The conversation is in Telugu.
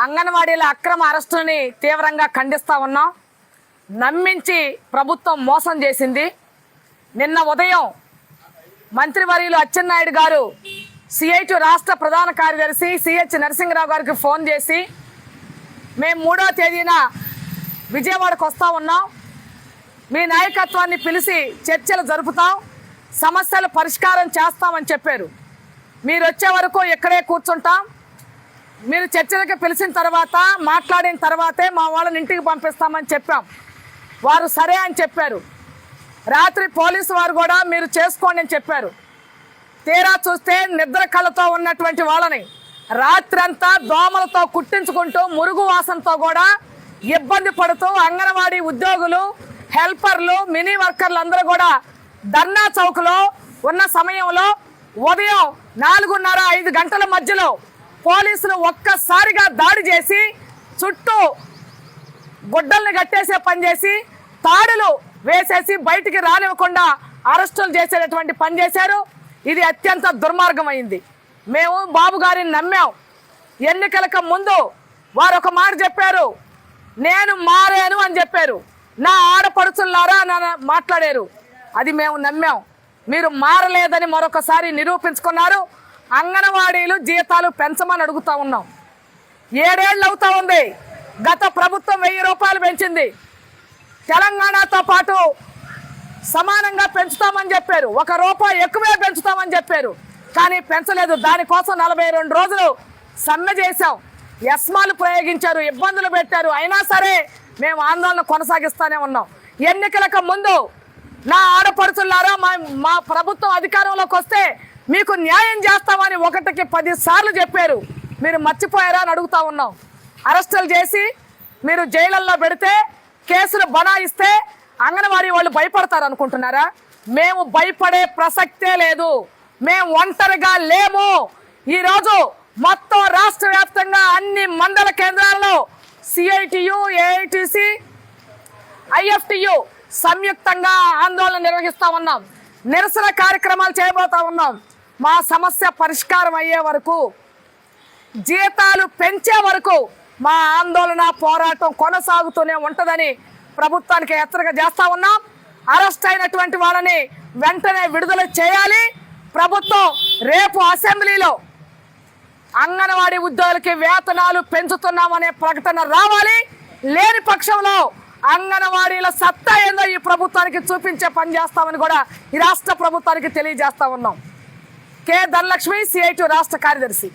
అంగన్వాడీల అక్రమ అరెస్టుని తీవ్రంగా ఖండిస్తా ఉన్నాం. నమ్మించి ప్రభుత్వం మోసం చేసింది. నిన్న ఉదయం మంత్రివర్యులు అచ్చెన్నాయుడు గారు సిఐటి రాష్ట్ర ప్రధాన కార్యదర్శి సిహెచ్ నరసింహరావు గారికి ఫోన్ చేసి మేము 3వ తేదీన విజయవాడకు వస్తూ ఉన్నాం, మీ నాయకత్వాన్ని పిలిచి చర్చలు జరుపుతాం, సమస్యలు పరిష్కారం చేస్తామని చెప్పారు. మీరు వచ్చే వరకు ఇక్కడే కూర్చుంటాం, మీరు చర్చలకు పిలిచిన తర్వాత మాట్లాడిన తర్వాతే మా వాళ్ళని ఇంటికి పంపిస్తామని చెప్పాం. వారు సరే అని చెప్పారు. రాత్రి పోలీసు వారు కూడా మీరు చేసుకోండి అని చెప్పారు. తీరా చూస్తే నిద్ర కళ్ళతో ఉన్నటువంటి వాళ్ళని రాత్రంతా దోమలతో కుట్టించుకుంటూ మురుగు వాసనతో కూడా ఇబ్బంది పడుతూ అంగన్వాడీ ఉద్యోగులు, హెల్పర్లు, మినీ వర్కర్లు అందరూ కూడా ధర్నా చౌక్లో ఉన్న సమయంలో ఉదయం 4:30-5 గంటల మధ్యలో పోలీసులు ఒక్కసారిగా దాడి చేసి చుట్టూ గుడ్డల్ని కట్టేసే పని చేసి తాడులు వేసేసి బయటికి రానివ్వకుండా అరెస్టులు చేసేటటువంటి పని చేశారు. ఇది అత్యంత దుర్మార్గమైంది. మేము బాబు గారిని నమ్మాం. ఎన్నికలకు ముందు వారు ఒక మాట చెప్పారు, నేను మారాను అని చెప్పారు. నా ఆడపడుచులారా అని మాట్లాడారు. అది మేము నమ్మాం. మీరు మారలేదని మరొకసారి నిరూపించుకున్నారు. అంగన్వాడీలు జీతాలు పెంచమని అడుగుతా ఉన్నాం. 7 ఏళ్ళు అవుతా ఉంది. గత ప్రభుత్వం 1000 రూపాయలు పెంచింది. తెలంగాణతో పాటు సమానంగా పెంచుతామని చెప్పారు. ₹1 ఎక్కువే పెంచుతామని చెప్పారు, కానీ పెంచలేదు. దానికోసం 42 రోజులు సమ్మె చేశాం. యస్మాలు ప్రయోగించారు, ఇబ్బందులు పెట్టారు. అయినా సరే మేము ఆందోళన కొనసాగిస్తూనే ఉన్నాం. ఎన్నికలకు ముందు నా ఆడపడుచులారా మా ప్రభుత్వం అధికారంలోకి వస్తే మీకు న్యాయం చేస్తామని 1కి 10 సార్లు చెప్పారు. మీరు మర్చిపోయారా అని అడుగుతా ఉన్నాం. అరెస్టులు చేసి మీరు జైళ్ళల్లో పెడితే, కేసులు బనాయిస్తే అంగన్వాడీ వాళ్ళు భయపడతారు అనుకుంటున్నారా? మేము భయపడే ప్రసక్తే లేదు. మేము ఒంటరిగా లేము. ఈరోజు మొత్తం రాష్ట్ర వ్యాప్తంగా అన్ని మండల కేంద్రాల్లో సిఐటియు, ఏఐటిసి, ఐఎఫ్టియు సంయుక్తంగా ఆందోళన నిర్వహిస్తా ఉన్నాం. నిరసన కార్యక్రమాలు చేయబోతా ఉన్నాం. మా సమస్య పరిష్కారం అయ్యే వరకు, జీతాలు పెంచే వరకు మా ఆందోళన పోరాటం కొనసాగుతూనే ఉంటుందని ప్రభుత్వానికి హెచ్చరిక చేస్తా ఉన్నాం. అరెస్ట్ అయినటువంటి వాళ్ళని వెంటనే విడుదల చేయాలి. ప్రభుత్వం రేపు అసెంబ్లీలో అంగన్వాడీ ఉద్యోగులకి వేతనాలు పెంచుతున్నామనే ప్రకటన రావాలి. లేని పక్షంలో అంగన్వాడీల సత్తా ఏందో ఈ ప్రభుత్వానికి చూపించే పని చేస్తామని కూడా ఈ రాష్ట్ర ప్రభుత్వానికి తెలియజేస్తా ఉన్నాం. కె ధనలక్ష్మి, సిఐటి రాష్ట్ర కార్యదర్శి.